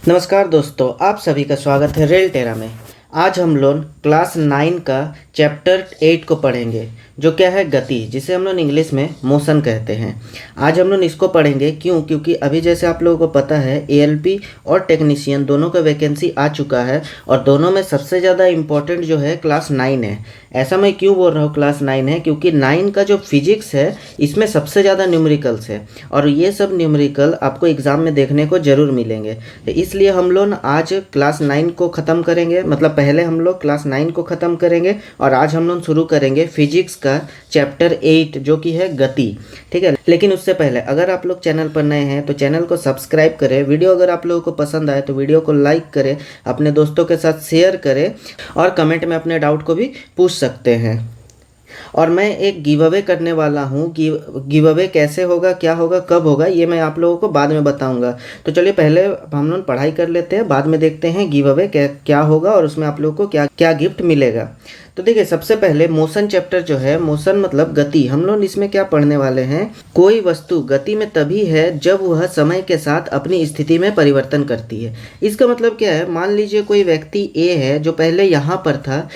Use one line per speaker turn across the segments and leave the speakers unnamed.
नमस्कार दोस्तों, आप सभी का स्वागत है रेल टेरा में। आज हम लोग क्लास 9 का चैप्टर 8 को पढ़ेंगे, जो क्या है गति, जिसे हम लोग इंग्लिश में मोशन कहते हैं। आज हम लोग इसको पढ़ेंगे क्योंकि अभी जैसे आप लोगों को पता है एएलपी और टेक्नीशियन दोनों का वैकेंसी आ चुका है और दोनों में सबसे ज़्यादा इम्पोर्टेंट जो है क्लास 9 है। ऐसा मैं क्यों बोल रहा हूँ क्लास 9 है, क्योंकि 9 का जो फिजिक्स है इसमें सबसे ज़्यादा न्यूमेरिकल्स है और ये सब न्यूमेरिकल आपको एग्ज़ाम में देखने को ज़रूर मिलेंगे। तो इसलिए हम लोग आज क्लास 9 को ख़त्म करेंगे, मतलब पहले हम लोग क्लास 9 को ख़त्म करेंगे और आज हम लोग शुरू करेंगे फिजिक्स का चैप्टर 8 जो कि है गति। ठीक है, लेकिन उससे पहले अगर आप लोग चैनल पर नए हैं तो चैनल को सब्सक्राइब करें। वीडियो अगर आप लोगों को पसंद आए तो वीडियो को लाइक करें, अपने दोस्तों के साथ शेयर करें और कमेंट में अपने डाउट को भी पूछ सकते हैं। और मैं एक गिव अवे करने वाला हूँ। गिव अवे कैसे होगा, क्या होगा, कब होगा, ये मैं आप लोगों को बाद में बताऊंगा। तो चलिए पहले हम लोग पढ़ाई कर लेते हैं, बाद में देखते हैं गिव अवे क्या होगा और उसमें आप लोगों को क्या क्या गिफ्ट मिलेगा। तो देखिए, सबसे पहले मोशन चैप्टर जो है, मोशन मतलब गति, हम लोग इसमें क्या पढ़ने वाले हैं। कोई वस्तु गति में तभी है जब वह समय के साथ अपनी स्थिति में परिवर्तन करती है। इसका मतलब क्या है, मान लीजिए कोई व्यक्ति ए है जो पहले यहाँ पर था,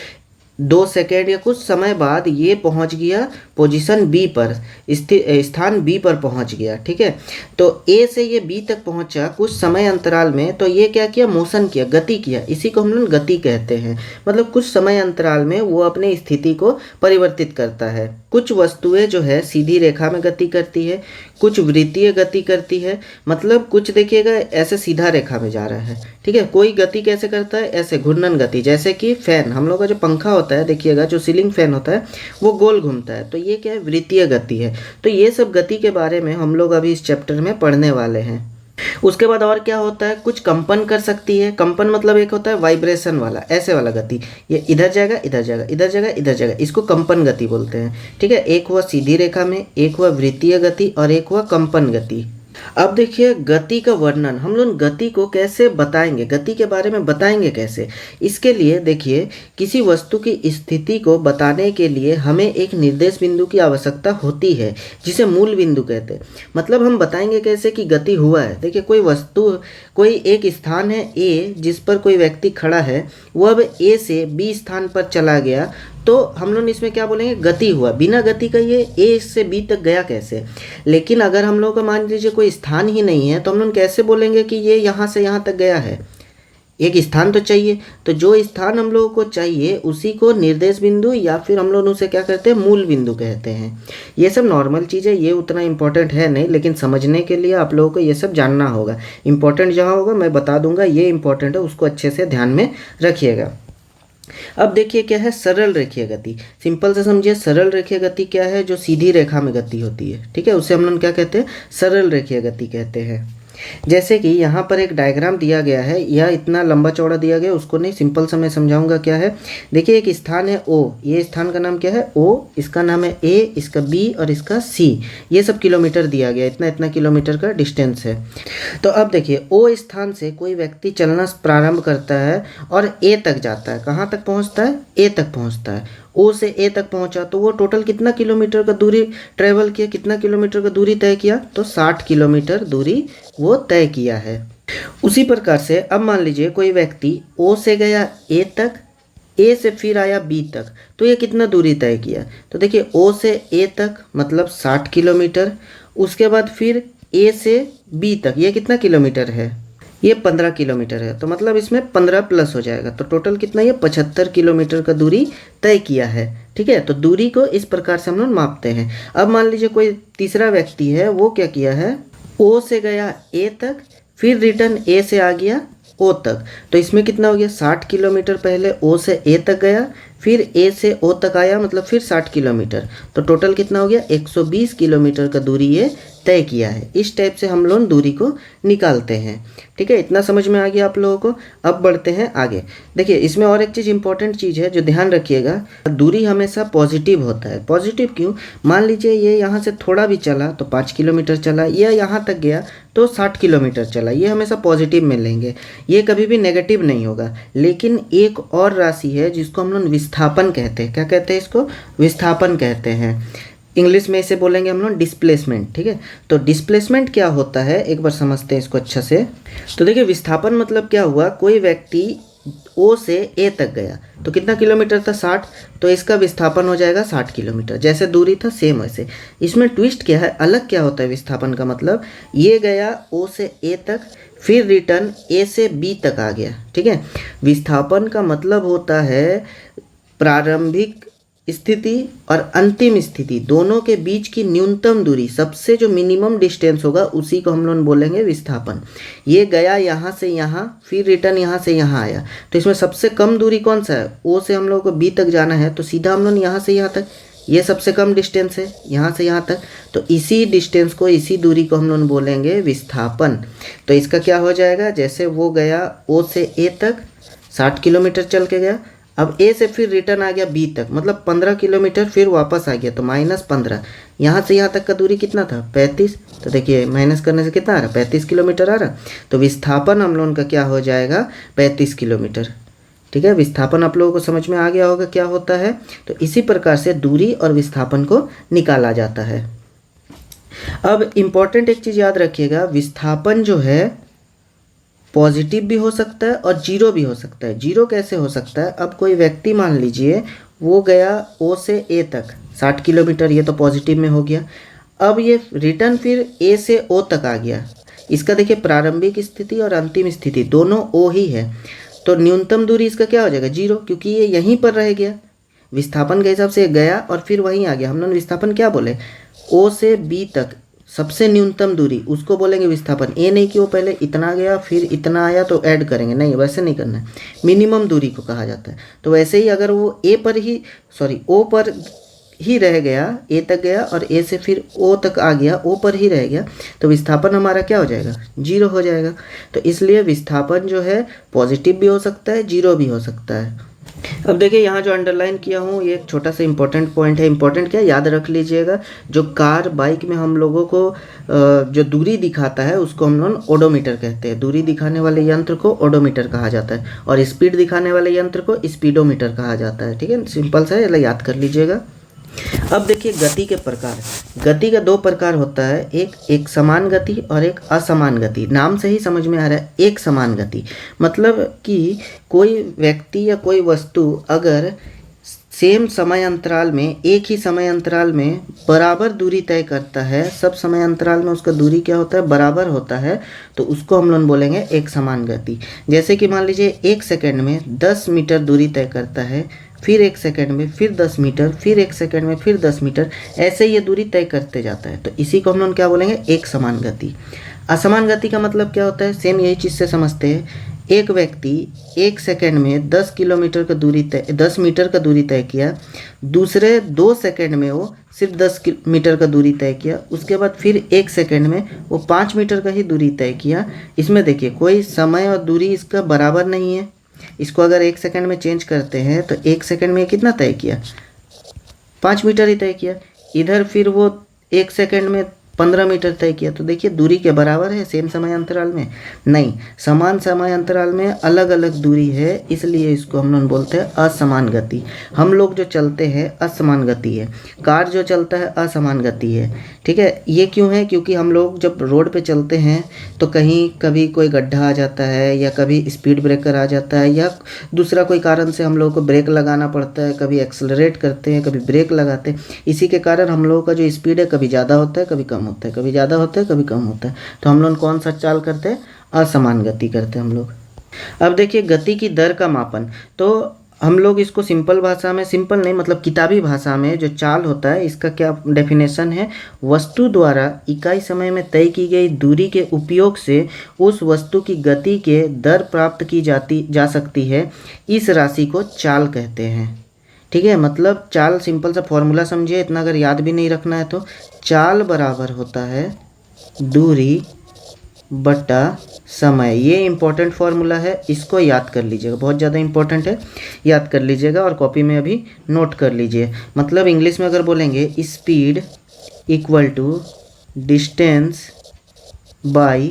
2 सेकेंड या कुछ समय बाद ये पहुंच गया पोजीशन बी पर, स्थान बी पर पहुंच गया। ठीक है, तो ए से ये बी तक पहुंचा कुछ समय अंतराल में, तो ये क्या किया, मोशन किया, गति किया। इसी को हम लोग गति कहते हैं। मतलब कुछ समय अंतराल में वो अपने स्थिति को परिवर्तित करता है। कुछ वस्तुएं जो है सीधी रेखा में गति करती है, कुछ वृत्तीय गति करती है। मतलब कुछ देखिएगा ऐसे सीधा रेखा में जा रहा है। ठीक है, कोई गति कैसे करता है, ऐसे घूर्णन गति, जैसे कि फैन, हम लोग का जो पंखा होता है देखिएगा, जो सीलिंग फैन होता है वो गोल घूमता है, तो ये क्या है, वृत्तीय गति है। तो ये सब गति के बारे में हम लोग अभी इस चैप्टर में पढ़ने वाले हैं। उसके बाद और क्या होता है, कुछ कंपन कर सकती है। कंपन मतलब एक होता है वाइब्रेशन वाला, ऐसे वाला गति, ये इधर जाएगा, इधर जाएगा, इधर जाएगा, इधर जाएगा, इसको कंपन गति बोलते हैं। ठीक है, एक हुआ सीधी रेखा में, एक हुआ वृत्तीय गति और एक हुआ कंपन गति। अब देखिए गति का वर्णन, हम लोग गति को कैसे बताएंगे, गति के बारे में बताएंगे कैसे। इसके लिए देखिए, किसी वस्तु की स्थिति को बताने के लिए हमें एक निर्देश बिंदु की आवश्यकता होती है, जिसे मूल बिंदु कहते हैं। मतलब हम बताएंगे कैसे कि गति हुआ है। देखिए कोई वस्तु, कोई एक स्थान है ए जिस पर कोई व्यक्ति खड़ा है, वो अब ए से बी स्थान पर चला गया, तो हम लोग इसमें क्या बोलेंगे, गति हुआ। बिना गति का ये ए से बी तक गया कैसे। लेकिन अगर हम लोग का मान लीजिए कोई स्थान ही नहीं है, तो हम लोग कैसे बोलेंगे कि ये यहाँ से यहाँ तक गया है। एक स्थान तो चाहिए, तो जो स्थान हम लोगों को चाहिए उसी को निर्देश बिंदु या फिर हम लोग उसे क्या कहते हैं, मूल बिंदु कहते हैं। ये सब नॉर्मल चीज़ है, ये उतना इम्पोर्टेंट है नहीं, लेकिन समझने के लिए आप लोगों को ये सब जानना होगा। इम्पोर्टेंट जहाँ होगा मैं बता दूंगा, ये इम्पोर्टेंट है, उसको अच्छे से ध्यान में रखिएगा। अब देखिए क्या है सरल रेखीय गति। सिंपल से समझिए, सरल रेखीय गति क्या है, जो सीधी रेखा में गति होती है। ठीक है, उसे हम लोग क्या कहते हैं, सरल रेखीय गति कहते हैं। जैसे कि यहाँ पर एक डायग्राम दिया गया है, यह इतना लंबा चौड़ा दिया गया, उसको नहीं, सिंपल से मैं समझाऊंगा क्या है। देखिए एक स्थान है ओ, ये स्थान का नाम क्या है, ओ, इसका नाम है ए, इसका बी और इसका सी। ये सब किलोमीटर दिया गया, इतना इतना किलोमीटर का डिस्टेंस है। तो अब देखिए ओ स्थान से कोई व्यक्ति चलना प्रारंभ करता है और ए तक जाता है। कहाँ तक पहुँचता है, ए तक पहुँचता है। ओ से ए तक पहुंचा तो वो टोटल कितना किलोमीटर का दूरी ट्रेवल किया, कितना किलोमीटर का दूरी तय किया, तो 60 किलोमीटर दूरी वो तय किया है। उसी प्रकार से अब मान लीजिए कोई व्यक्ति ओ से गया ए तक, ए से फिर आया बी तक, तो ये कितना दूरी तय किया। तो देखिए ओ से ए तक मतलब 60 किलोमीटर, उसके बाद फिर ए से बी तक ये कितना किलोमीटर है, ये 15 किलोमीटर है, तो मतलब इसमें 15 प्लस हो जाएगा, तो टोटल कितना, ये 75 किलोमीटर का दूरी तय किया है। ठीक है, तो दूरी को इस प्रकार से हम लोग मापते हैं। अब मान लीजिए कोई तीसरा व्यक्ति है, वो क्या किया है, ओ से गया ए तक, फिर रिटर्न ए से आ गया ओ तक, तो इसमें कितना हो गया, 60 किलोमीटर पहले ओ से ए तक गया, फिर ए से ओ तक आया, मतलब फिर 60 किलोमीटर, तो टोटल कितना हो गया, 120 किलोमीटर का दूरी ये तय किया है। इस टाइप से हम लोग दूरी को निकालते हैं। ठीक है, इतना समझ में आ गया आप लोगों को। अब बढ़ते हैं आगे। देखिए इसमें और एक चीज़ इंपॉर्टेंट चीज़ है जो ध्यान रखिएगा, दूरी हमेशा पॉजिटिव होता है। पॉजिटिव क्यों, मान लीजिए ये यहाँ से थोड़ा भी चला तो 5 किलोमीटर चला, या यहाँ तक गया तो 60 किलोमीटर चला, ये हमेशा पॉजिटिव में लेंगे, ये कभी भी नेगेटिव नहीं होगा। लेकिन एक और राशि है जिसको हम लोग विस्थापन कहते हैं। क्या कहते हैं इसको, विस्थापन कहते हैं। इंग्लिश में इसे बोलेंगे हम लोग डिस्प्लेसमेंट। ठीक है, तो डिस्प्लेसमेंट क्या होता है एक बार समझते हैं इसको अच्छा से। तो देखिए विस्थापन मतलब क्या हुआ, कोई व्यक्ति ओ से ए तक गया तो कितना किलोमीटर था 60, तो इसका विस्थापन हो जाएगा 60 किलोमीटर। जैसे दूरी था सेम वैसे। इसमें ट्विस्ट क्या है, अलग क्या होता है विस्थापन का मतलब, ये गया ओ से ए तक, फिर रिटर्न ए से बी तक आ गया। ठीक है, विस्थापन का मतलब होता है प्रारंभिक स्थिति और अंतिम स्थिति दोनों के बीच की न्यूनतम दूरी, सबसे जो मिनिमम डिस्टेंस होगा उसी को हम लोग बोलेंगे विस्थापन। ये गया यहाँ से यहाँ, फिर रिटर्न यहाँ से यहाँ आया, तो इसमें सबसे कम दूरी कौन सा है, ओ से हम लोग को बी तक जाना है, तो सीधा हम लोग यहाँ से यहाँ तक, ये सबसे कम डिस्टेंस है यहाँ से यहाँ तक, तो इसी डिस्टेंस को, इसी दूरी को हम लोग बोलेंगे विस्थापन। तो इसका क्या हो जाएगा, जैसे वो गया ओ से ए तक 60 किलोमीटर चल के गया, अब ए से फिर रिटर्न आ गया बी तक, मतलब 15 किलोमीटर फिर वापस आ गया, तो -15। यहाँ से यहाँ तक का दूरी कितना था 35, तो देखिए माइनस करने से कितना आ रहा 35 किलोमीटर आ रहा। तो विस्थापन हम लोगों का क्या हो जाएगा 35 किलोमीटर। ठीक है, विस्थापन आप लोगों को समझ में आ गया होगा क्या होता है। तो इसी प्रकार से दूरी और विस्थापन को निकाला जाता है। अब इम्पॉर्टेंट एक चीज़ याद रखिएगा, विस्थापन जो है पॉजिटिव भी हो सकता है और जीरो भी हो सकता है। जीरो कैसे हो सकता है, अब कोई व्यक्ति मान लीजिए वो गया ओ से ए तक 60 किलोमीटर, ये तो पॉजिटिव में हो गया। अब ये रिटर्न फिर ए से ओ तक आ गया, इसका देखिए प्रारंभिक स्थिति और अंतिम स्थिति दोनों ओ ही है, तो न्यूनतम दूरी इसका क्या हो जाएगा 0, क्योंकि ये यहीं पर रह गया। विस्थापन के हिसाब से गया और फिर वहीं आ गया। हम लोग विस्थापन क्या बोले, ओ से बी तक सबसे न्यूनतम दूरी उसको बोलेंगे विस्थापन। ये नहीं कि वो पहले इतना गया फिर इतना आया तो ऐड करेंगे, नहीं वैसे नहीं करना है, मिनिमम दूरी को कहा जाता है। तो वैसे ही अगर वो ओ पर ही रह गया, ए तक गया और ए से फिर ओ तक आ गया, ओ पर ही रह गया, तो विस्थापन हमारा क्या हो जाएगा 0 हो जाएगा। तो इसलिए विस्थापन जो है पॉजिटिव भी हो सकता है, 0 भी हो सकता है। अब देखिए यहाँ जो अंडरलाइन किया हूँ ये एक छोटा सा इंपॉर्टेंट पॉइंट है। इंपॉर्टेंट क्या, याद रख लीजिएगा, जो कार बाइक में हम लोगों को जो दूरी दिखाता है उसको हम लोग ओडोमीटर कहते हैं। दूरी दिखाने वाले यंत्र को ओडोमीटर कहा जाता है और स्पीड दिखाने वाले यंत्र को स्पीडोमीटर कहा जाता है। ठीक है, सिंपल सा है, याद कर लीजिएगा। अब देखिए गति के प्रकार। गति का 2 प्रकार होता है, एक समान गति और एक असमान गति। नाम से ही समझ में आ रहा है एक समान गति मतलब कि कोई व्यक्ति या कोई वस्तु अगर सेम समय अंतराल में, एक ही समय अंतराल में बराबर दूरी तय करता है, सब समय अंतराल में उसका दूरी क्या होता है बराबर होता है, तो उसको हम लोग बोलेंगे एक समान गति। जैसे कि मान लीजिए 1 सेकंड में 10 मीटर दूरी तय करता है, फिर 1 सेकंड में फिर 10 मीटर, फिर 1 सेकंड में फिर 10 मीटर, ऐसे ये दूरी तय करते जाता है, तो इसी को हम लोग क्या बोलेंगे एक समान गति। असमान गति का मतलब क्या होता है, सेम यही चीज़ से समझते हैं। एक व्यक्ति 1 सेकंड में 10 मीटर का दूरी तय किया, दूसरे 2 सेकंड में वो सिर्फ 10 मीटर का दूरी तय किया, उसके बाद फिर 1 सेकंड में वो 5 मीटर का ही दूरी तय किया। इसमें देखिए कोई समय और दूरी इसका बराबर नहीं है। इसको अगर 1 सेकंड में चेंज करते हैं तो 1 सेकंड में कितना तय किया 5 मीटर ही तय किया, इधर फिर वो 1 सेकंड में 15 मीटर तय किया, तो देखिए दूरी के बराबर है सेम समय अंतराल में, नहीं समान समय अंतराल में अलग अलग दूरी है, इसलिए इसको हम लोग बोलते हैं असमान गति। हम लोग जो चलते हैं असमान गति है, कार जो चलता है असमान गति है। ठीक है, ये क्यों है, क्योंकि हम लोग जब रोड पे चलते हैं तो कहीं कभी कोई गड्ढा आ जाता है या कभी स्पीड ब्रेकर आ जाता है या दूसरा कोई कारण से हम लोगों को ब्रेक लगाना पड़ता है, कभी एक्सेलरेट करते हैं कभी ब्रेक लगाते हैं, इसी के कारण हम लोगों का जो स्पीड है कभी ज़्यादा होता है कभी कम होता है, कभी ज़्यादा होता है कभी कम होता है, तो हम लोग कौन सा चाल करते हैं असमान गति करते हैं हम लोग। अब देखिए गति की दर का मापन, तो हम लोग इसको सिंपल भाषा में, सिंपल नहीं मतलब किताबी भाषा में जो चाल होता है इसका क्या डेफिनेशन है, वस्तु द्वारा इकाई समय में तय की गई दूरी के उपयोग से उस वस्तु की गति के दर प्राप्त की जा सकती है, इस राशि को चाल कहते हैं। ठीक है, मतलब चाल सिंपल सा फॉर्मूला समझिए, इतना अगर याद भी नहीं रखना है तो चाल बराबर होता है दूरी बटा समय। ये इम्पोर्टेंट फार्मूला है, इसको याद कर लीजिएगा, बहुत ज़्यादा इम्पोर्टेंट है, याद कर लीजिएगा और कॉपी में अभी नोट कर लीजिए। मतलब इंग्लिश में अगर बोलेंगे speed equal to distance by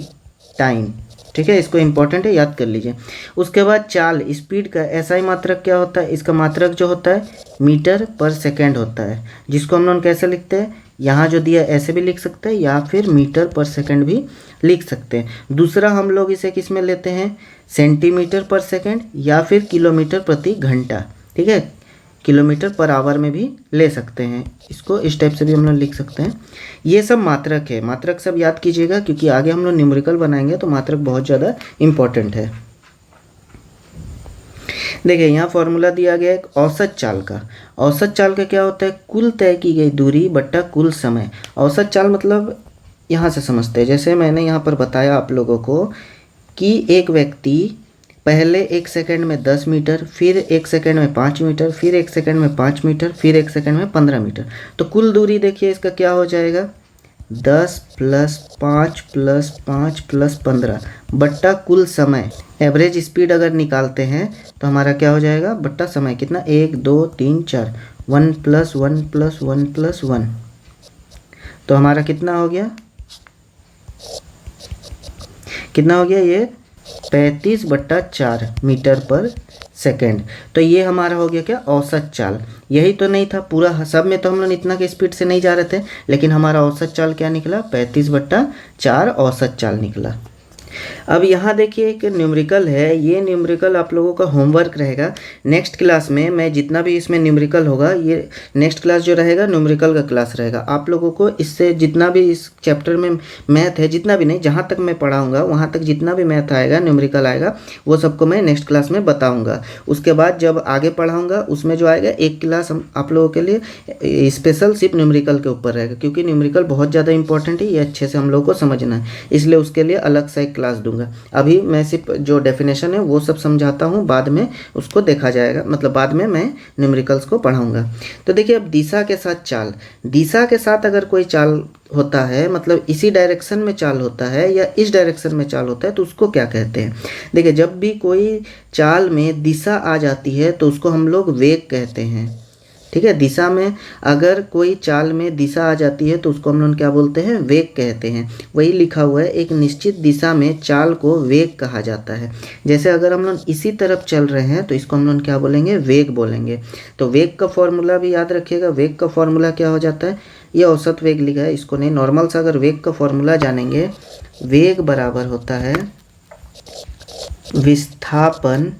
time. ठीक है, इसको इम्पोर्टेंट है, याद कर लीजिए। उसके बाद चाल, स्पीड का एसआई मात्रक क्या होता है, इसका मात्रक जो होता है मीटर पर सेकेंड होता है, जिसको हम लोग कैसे लिखते हैं यहाँ जो दिया ऐसे भी लिख सकते हैं या फिर मीटर पर सेकंड भी लिख सकते हैं। दूसरा हम लोग इसे किस में लेते हैं, सेंटीमीटर पर सेकंड या फिर किलोमीटर प्रति घंटा, ठीक है, किलोमीटर पर आवर में भी ले सकते हैं। इसको इस टाइप से भी हम लोग लिख सकते हैं। ये सब मात्रक है, मात्रक सब याद कीजिएगा क्योंकि आगे हम लोग न्यूमेरिकल बनाएंगे तो मात्रक बहुत ज़्यादा इम्पोर्टेंट है। देखिए यहाँ फॉर्मूला दिया गया एक औसत चाल का। औसत चाल का क्या होता है, कुल तय की गई दूरी बट्टा कुल समय। औसत चाल मतलब यहाँ से समझते हैं, जैसे मैंने यहाँ पर बताया आप लोगों को कि एक व्यक्ति पहले 1 सेकंड में 10 मीटर, फिर 1 सेकंड में 5 मीटर, फिर 1 सेकंड में 5 मीटर, फिर 1 सेकंड में 15 मीटर। तो कुल दूरी देखिए इसका क्या हो जाएगा, 10 + 5 + 5 + 15 बट्टा कुल समय। एवरेज स्पीड अगर निकालते हैं तो हमारा क्या हो जाएगा, बट्टा समय कितना, 1 2 3 4, 1 + 1 + 1 + 1, तो हमारा कितना हो गया, कितना हो गया ये 35/4 मीटर पर सेकेंड। तो ये हमारा हो गया क्या, औसत चाल। यही तो नहीं था पूरा, सब में तो हम लोग इतना के स्पीड से नहीं जा रहे थे, लेकिन हमारा औसत चाल क्या निकला, 35/4 औसत चाल निकला। अब यहाँ देखिए एक न्यूमेरिकल है, ये न्यूमेरिकल आप लोगों का होमवर्क रहेगा। नेक्स्ट क्लास में मैं जितना भी इसमें न्यूमेरिकल होगा, ये नेक्स्ट क्लास जो रहेगा न्यूमेरिकल का क्लास रहेगा। आप लोगों को इससे जितना भी इस चैप्टर में मैथ है, जितना भी नहीं, जहाँ तक मैं पढ़ाऊँगा वहाँ तक जितना भी मैथ आएगा, न्यूमेरिकल आएगा, वो सबको मैं नेक्स्ट क्लास में बताऊँगा। उसके बाद जब आगे पढ़ाऊँगा उसमें जो आएगा एक क्लास आप लोगों के लिए स्पेशल सिर्फ न्यूमेरिकल के ऊपर रहेगा, क्योंकि न्यूमेरिकल बहुत ज़्यादा इंपॉर्टेंट है, ये अच्छे से हम लोगों को समझना है, इसलिए उसके लिए अलग से एक क्लास दूंगा। अभी मैं सिर्फ जो डेफिनेशन है वो सब समझाता हूँ, बाद में उसको देखा जाएगा, मतलब बाद में मैं न्यूमेरिकल्स को पढ़ाऊंगा। तो देखिए अब दिशा के साथ चाल, दिशा के साथ अगर कोई चाल होता है, मतलब इसी डायरेक्शन में चाल होता है या इस डायरेक्शन में चाल होता है, तो उसको क्या कहते हैं। देखिए जब भी कोई चाल में दिशा आ जाती है तो उसको हम लोग वेग कहते हैं, ठीक है। दिशा में अगर कोई चाल में दिशा आ जाती है तो उसको हम लोग क्या बोलते हैं, वेग कहते हैं। वही लिखा हुआ है, एक निश्चित दिशा में चाल को वेग कहा जाता है। जैसे अगर हम लोग इसी तरफ चल रहे हैं तो इसको हम लोग क्या बोलेंगे, वेग बोलेंगे। तो वेग का फॉर्मूला भी याद रखिएगा, वेग का फॉर्मूला क्या हो जाता है, ये औसत वेग लिखा है, इसको नहीं, नॉर्मल सा अगर वेग का फॉर्मूला जानेंगे, वेग बराबर होता है विस्थापन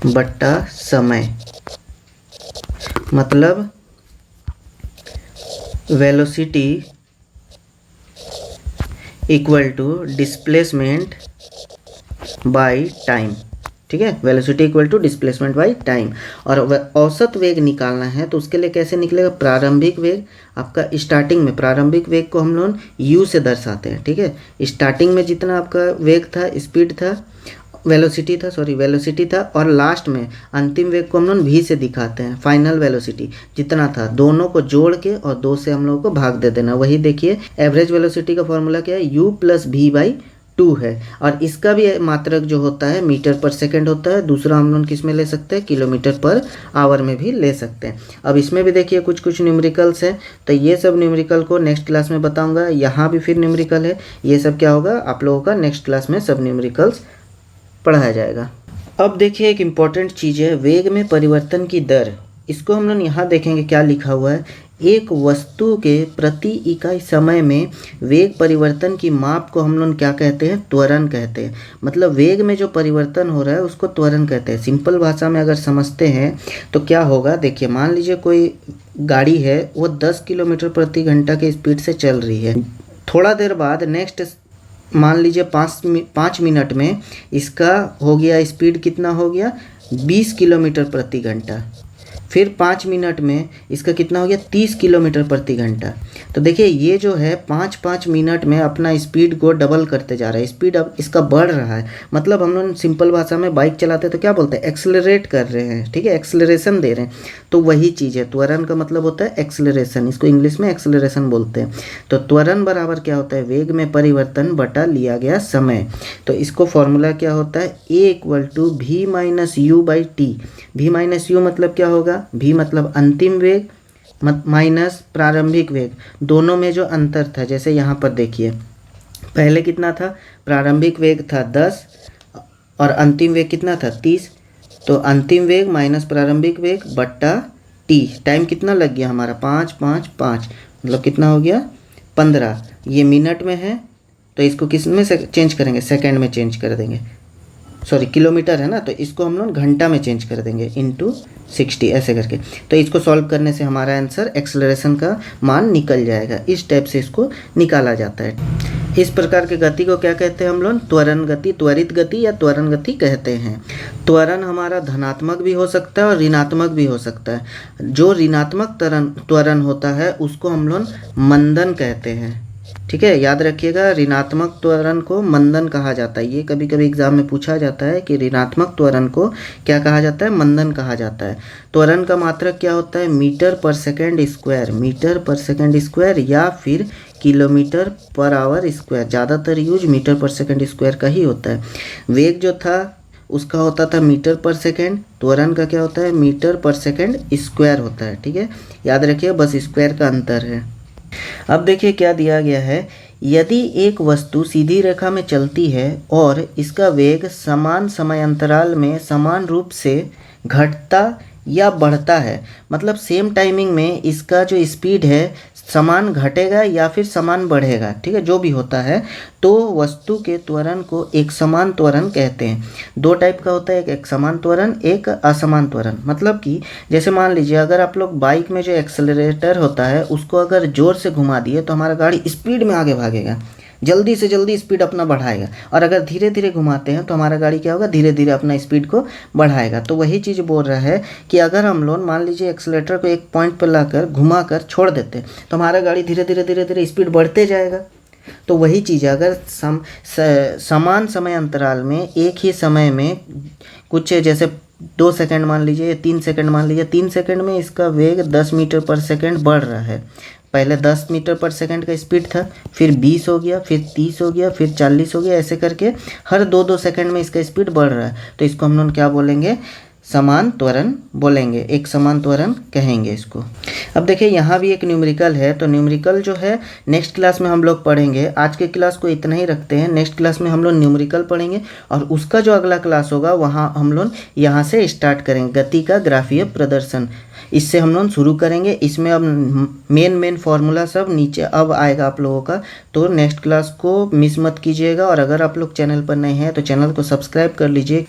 बट्टा समय, मतलब velocity equal to displacement by time, ठीक है, velocity equal to displacement by time. और औसत वेग निकालना है तो उसके लिए कैसे निकलेगा, प्रारंभिक वेग आपका स्टार्टिंग में, प्रारंभिक वेग को हम लोग u से दर्शाते हैं, ठीक है। स्टार्टिंग में जितना आपका वेग था, स्पीड था, वेलोसिटी था, और लास्ट में अंतिम वेग को हम लोग v से दिखाते हैं, फाइनल वेलोसिटी जितना था, दोनों को जोड़ के और 2 से हम लोगों को भाग दे देना। वही देखिए एवरेज वेलोसिटी का फॉर्मूला क्या है, u + v/2 है, और इसका भी मात्रक जो होता है मीटर पर सेकंड होता है। दूसरा हम लोग किस में ले सकते हैं, किलोमीटर पर आवर में भी ले सकते हैं। अब इसमें भी देखिए कुछ कुछ न्यूमेरिकल्स हैं, तो ये सब न्यूमेरिकल को नेक्स्ट क्लास में बताऊँगा। यहाँ भी फिर न्यूमेरिकल है, ये सब क्या होगा आप लोगों का नेक्स्ट क्लास में सब न्यूमेरिकल्स पढ़ाया जाएगा। अब देखिए एक इम्पॉर्टेंट चीज़ है, वेग में परिवर्तन की दर। इसको हम लोग यहाँ देखेंगे क्या लिखा हुआ है, एक वस्तु के प्रति इकाई समय में वेग परिवर्तन की माप को हम लोग क्या कहते हैं, त्वरण कहते हैं। मतलब वेग में जो परिवर्तन हो रहा है उसको त्वरण कहते हैं। सिंपल भाषा में अगर समझते हैं तो क्या होगा, देखिए मान लीजिए कोई गाड़ी है, वो 10 किलोमीटर प्रति घंटा के स्पीड से चल रही है। थोड़ा देर बाद नेक्स्ट मान लीजिए 5 मिनट में इसका हो गया स्पीड, कितना हो गया, 20 किलोमीटर प्रति घंटा। फिर 5 मिनट में इसका कितना हो गया, 30 किलोमीटर प्रति घंटा। तो देखिए ये जो है 5-5 मिनट में अपना स्पीड को डबल करते जा रहा है, स्पीड अब इसका बढ़ रहा है। मतलब हम लोग सिंपल भाषा में बाइक चलाते हैं तो क्या बोलते हैं, एक्सेलरेट कर रहे हैं, ठीक है, एक्सेलरेशन दे रहे हैं। तो वही चीज़ है, त्वरण का मतलब होता है एक्सेलरेशन, इसको इंग्लिश में एक्सेलरेशन बोलते हैं। तो त्वरण बराबर क्या होता है, वेग में परिवर्तन बटा लिया गया समय। तो इसको फॉर्मूला क्या होता है, a = v - u/t। v - u मतलब क्या होगा, v मतलब अंतिम वेग माइनस प्रारंभिक वेग, दोनों में जो अंतर था। जैसे यहाँ पर देखिए पहले कितना था, प्रारंभिक वेग था 10 और अंतिम वेग कितना था 30। तो अंतिम वेग माइनस प्रारंभिक वेग बट्टा टी, टाइम कितना लग गया हमारा 5 5 5, मतलब कितना हो गया 15। ये मिनट में है तो इसको किस में से चेंज करेंगे, सेकंड में चेंज कर देंगे, सॉरी किलोमीटर है ना, तो इसको हम लोग घंटा में चेंज कर देंगे इंटू 60 ऐसे करके। तो इसको सॉल्व करने से हमारा आंसर एक्सेलरेशन का मान निकल जाएगा। इस टाइप से इसको निकाला जाता है। इस प्रकार के गति को क्या कहते हैं हम लोग, त्वरण गति, त्वरित गति या त्वरण गति कहते हैं। त्वरण हमारा धनात्मक भी हो सकता है और ऋणात्मक भी हो सकता है। जो ऋणात्मक त्वरण होता है उसको हम लोग मंदन कहते हैं। ठीक है, याद रखिएगा, ऋणात्मक त्वरण को मंदन कहा जाता है। ये कभी कभी एग्जाम में पूछा जाता है कि ऋणात्मक त्वरण को क्या कहा जाता है, मंदन कहा जाता है। त्वरण का मात्रक क्या होता है, मीटर पर सेकंड स्क्वायर, मीटर पर सेकंड स्क्वायर या फिर किलोमीटर पर आवर स्क्वायर। ज़्यादातर यूज मीटर पर सेकंड स्क्वायर का ही होता है। वेग जो था उसका होता था मीटर पर सेकंड, त्वरण का क्या होता है, मीटर पर सेकंड स्क्वायर होता है। ठीक है, याद रखिए, बस स्क्वायर का अंतर है। अब देखिए क्या दिया गया है, यदि एक वस्तु सीधी रेखा में चलती है और इसका वेग समान समय अंतराल में समान रूप से घटता या बढ़ता है, मतलब सेम टाइमिंग में इसका जो स्पीड है समान घटेगा या फिर समान बढ़ेगा, ठीक है, जो भी होता है, तो वस्तु के त्वरण को एक समान त्वरण कहते हैं। दो टाइप का होता है, एक समान त्वरण, एक असमान त्वरण। मतलब कि जैसे मान लीजिए अगर आप लोग बाइक में जो एक्सेलरेटर होता है उसको अगर ज़ोर से घुमा दिए तो हमारा गाड़ी स्पीड में आगे भागेगा, जल्दी से जल्दी स्पीड अपना बढ़ाएगा। और अगर धीरे धीरे घुमाते हैं तो हमारा गाड़ी क्या होगा, धीरे धीरे अपना स्पीड को बढ़ाएगा। तो वही चीज़ बोल रहा है कि अगर हम लोग मान लीजिए एक्सेलेरेटर को एक पॉइंट पर लाकर घुमा कर छोड़ देते तो हमारा गाड़ी धीरे धीरे स्पीड बढ़ते जाएगा। तो वही चीज़ है, अगर समान समय अंतराल में एक ही समय में कुछ जैसे 2 सेकंड मान लीजिए, 3 सेकंड मान लीजिए, 3 सेकंड में इसका वेग 10 मीटर पर सेकंड बढ़ रहा है। पहले 10 मीटर पर सेकंड का स्पीड था, फिर 20 हो गया, फिर 30 हो गया, फिर 40 हो गया, ऐसे करके हर 2-2 सेकंड में इसका स्पीड बढ़ रहा है। तो इसको हम लोग क्या बोलेंगे, समान त्वरण बोलेंगे, एक समान त्वरण कहेंगे इसको। अब देखिए यहाँ भी एक न्यूमेरिकल है, तो न्यूमेरिकल जो है नेक्स्ट क्लास में हम लोग पढ़ेंगे। आज के क्लास को इतना ही रखते हैं, नेक्स्ट क्लास में हम लोग न्यूमेरिकल पढ़ेंगे और उसका जो अगला क्लास होगा वहाँ हम लोग यहाँ से स्टार्ट करेंगे, गति का ग्राफीय प्रदर्शन। इससे हम लोग शुरू करेंगे। इसमें अब मेन फार्मूला सब नीचे अब आएगा आप लोगों का, तो नेक्स्ट क्लास को मिस मत कीजिएगा। और अगर आप लोग चैनल पर नए हैं तो चैनल को सब्सक्राइब कर लीजिए,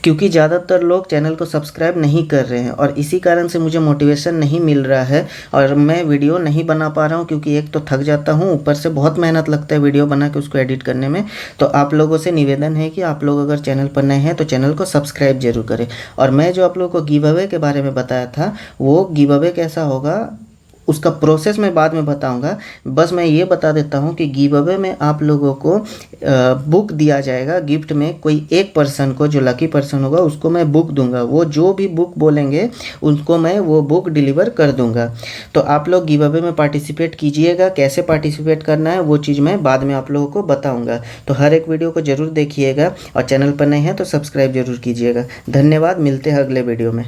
क्योंकि ज़्यादातर लोग चैनल को सब्सक्राइब नहीं कर रहे हैं और इसी कारण से मुझे मोटिवेशन नहीं मिल रहा है और मैं वीडियो नहीं बना पा रहा हूँ, क्योंकि एक तो थक जाता हूँ, ऊपर से बहुत मेहनत लगता है वीडियो बना के उसको एडिट करने में। तो आप लोगों से निवेदन है कि आप लोग अगर चैनल पर नए हैं तो चैनल को सब्सक्राइब जरूर करें। और मैं जो आप लोगों को गिव अवे के बारे में बताया था, वो गिव अवे कैसा होगा उसका प्रोसेस मैं बाद में बताऊंगा। बस मैं ये बता देता हूँ कि गिव अवे में आप लोगों को बुक दिया जाएगा गिफ्ट में। कोई एक पर्सन को, जो लकी पर्सन होगा, उसको मैं बुक दूंगा। वो जो भी बुक बोलेंगे उनको मैं वो बुक डिलीवर कर दूंगा। तो आप लोग गिव अवे में पार्टिसिपेट कीजिएगा। कैसे पार्टिसिपेट करना है वो चीज़ मैं बाद में आप लोगों को बताऊँगा। तो हर एक वीडियो को ज़रूर देखिएगा और चैनल पर नए हैं तो सब्सक्राइब जरूर कीजिएगा। धन्यवाद, मिलते हैं अगले वीडियो में।